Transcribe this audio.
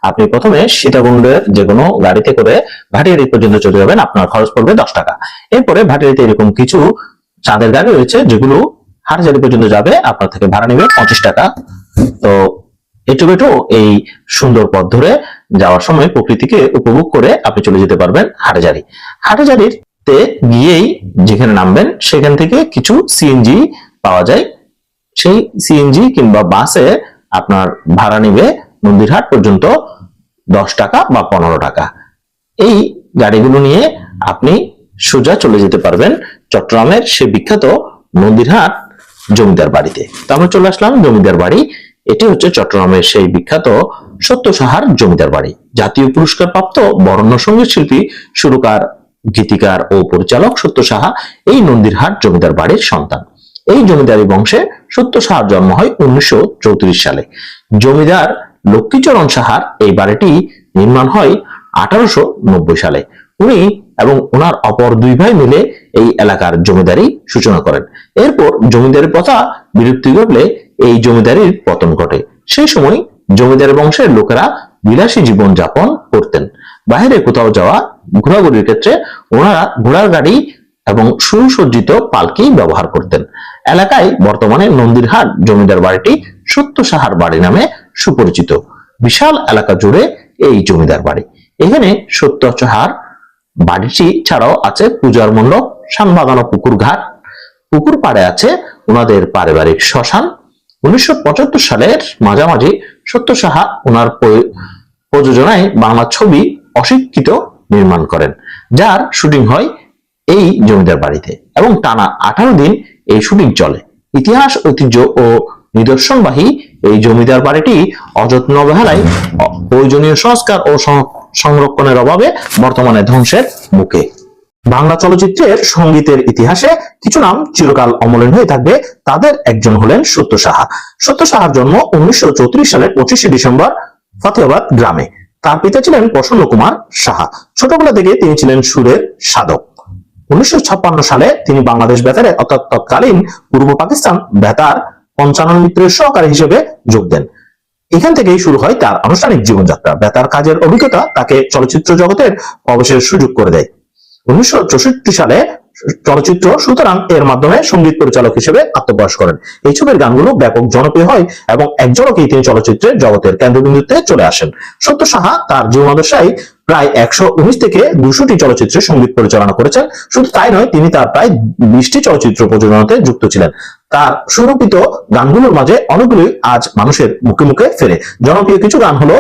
আপনি প্রথমে সীতাকুণ্ডের যে কোনো গাড়িতে করে ভাটিয়ারি পর্যন্ত চলে যাবেন, আপনার খরচ পড়বে 10 টাকা। এরপরে ভাটিয়ারিতে এরকম কিছু চাঁদের গাড়ি রয়েছে যেগুলো হাটহাজারী পর্যন্ত যাবে, আপনার থেকে ভাড়া নেবে 25 টাকা। তো একটু এই সুন্দর পথ ধরে যাওয়ার সময় প্রকৃতিকে উপভোগ করে আপনি চলে যেতে পারবেন হাটহাজারী। হাটহাজারীতে গিয়েই যেখানে নামবেন সেখান থেকে কিছু সিএনজি পাওয়া যায়, সেই সিএনজি কিংবা বাসে আপনার ভাড়া নিবে নন্দীরহাট পর্যন্ত 10 টাকা বা 15 টাকা। এই গাড়িগুলো নিয়ে আপনি সোজা চলে যেতে পারবেন চট্টগ্রামের সে বিখ্যাত নন্দীরহাট জমিদার বাড়িতে। তো আমরা চলে আসলাম জমিদার বাড়ি। এটি হচ্ছে চট্টগ্রামের সেই বিখ্যাত সত্য সাহার জমিদার বাড়ি। জাতীয় পুরস্কার প্রাপ্ত বরেণ্য সঙ্গীত শিল্পী, সুরকার, গীতিকার ও পরিচালক সত্য সাহা এই নন্দীরহাট জমিদার বাড়ির সন্তান। এই জমিদারি বংশে সত্য সাহার জন্ম হয় 1934 সালে। জমিদার লক্ষ্মীচরণ সাহার এই বাড়িটি নির্মাণ হয় 1890 সালে। উনি এবং ওনার অপর দুই ভাই মিলে এই এলাকার জমিদারি সূচনা করেন। এরপর জমিদারি প্রথা বিলুপ্তি ঘটলে এই জমিদারির পতন ঘটে। সেই সময় জমিদার বংশের লোকেরা বিলাসী জীবন যাপন করতেন। বাইরে কোথাও যাওয়া, ঘোরাঘুরির ক্ষেত্রে ওনারা ঘোড়ার গাড়ি এবং সুসজ্জিত পালকি ব্যবহার করতেন। এলাকায় বর্তমানে নন্দীরহাট জমিদার বাড়িটি সত্য সাহার বাড়ি নামে সুপরিচিত। বিশাল এলাকা জুড়ে এই জমিদার বাড়ি। এখানে সত্য সাহার বাড়িটি ছাড়াও আছে পূজার মণ্ডপ, শানবাগান, পুকুর ঘাট। পুকুর পাড়ে আছে ওনাদের পারিবারিক শ্মশান। 1975 সালের মাঝামাঝি সত্য সাহা ওনার প্রযোজনায় বাংলা ছবি অশিক্ষিত নির্মাণ করেন, যার শুটিং হয় এই জমিদার বাড়িতে এবং টানা 18 দিন এই শুটিং চলে। ইতিহাস, ঐতিহ্য ও নিদর্শনবাহী এই জমিদার বাড়িটি অযত্ন অবহেলায়, প্রয়োজনীয় সংস্কার ও সংরক্ষণের অভাবে বর্তমানে ধ্বংসের মুখে। বাংলা চলচ্চিত্রের সঙ্গীতের ইতিহাসে কিছু নাম চিরকাল অমলিন হয়ে থাকবে। তাদের একজন হলেন সত্য সাহা। সত্য সাহার জন্ম 1934 সালের 25শে ডিসেম্বর ফতেহাবাদ গ্রামে। তার পিতা ছিলেন প্রসন্ন কুমার সাহা। ছোটবেলা থেকে তিনি ছিলেন সুরের সাধক। 1956 সালে তিনি বাংলাদেশ বেতারে অর্থাৎ তৎকালীন পূর্ব পাকিস্তান বেতার পঞ্চানন মিত্রের সহকারী হিসেবে যোগ দেন। এখান থেকেই শুরু হয় তার আনুষ্ঠানিক জীবনযাত্রা। বেতার কাজের অভিজ্ঞতা তাকে চলচ্চিত্র জগতের প্রবেশের সুযোগ করে দেয়। 1964 সালে চলচ্চিত্র সুতরাং এর মাধ্যমে সঙ্গীত পরিচালক হিসেবে আত্মপ্রকাশ করেন। এই ছবির গানগুলো ব্যাপক জনপ্রিয় হয় এবং একজনকেই তিনি চলচ্চিত্রের জগতের কেন্দ্রবিন্দুতে চলে আসেন। সত্য সাহা তার জীবদ্দশায় প্রায় 119 থেকে 200টি চলচ্চিত্রে সঙ্গীত পরিচালনা করেছেন। শুধু তাই নয়, তিনি তার প্রায় 20টি চলচ্চিত্র প্রযোজনাতে যুক্ত ছিলেন। তার সুরক্ষিত গানগুলোর মাঝে অনেকগুলোই আজ মানুষের মুখে মুখে ফেরে। জনপ্রিয় কিছু গান হলো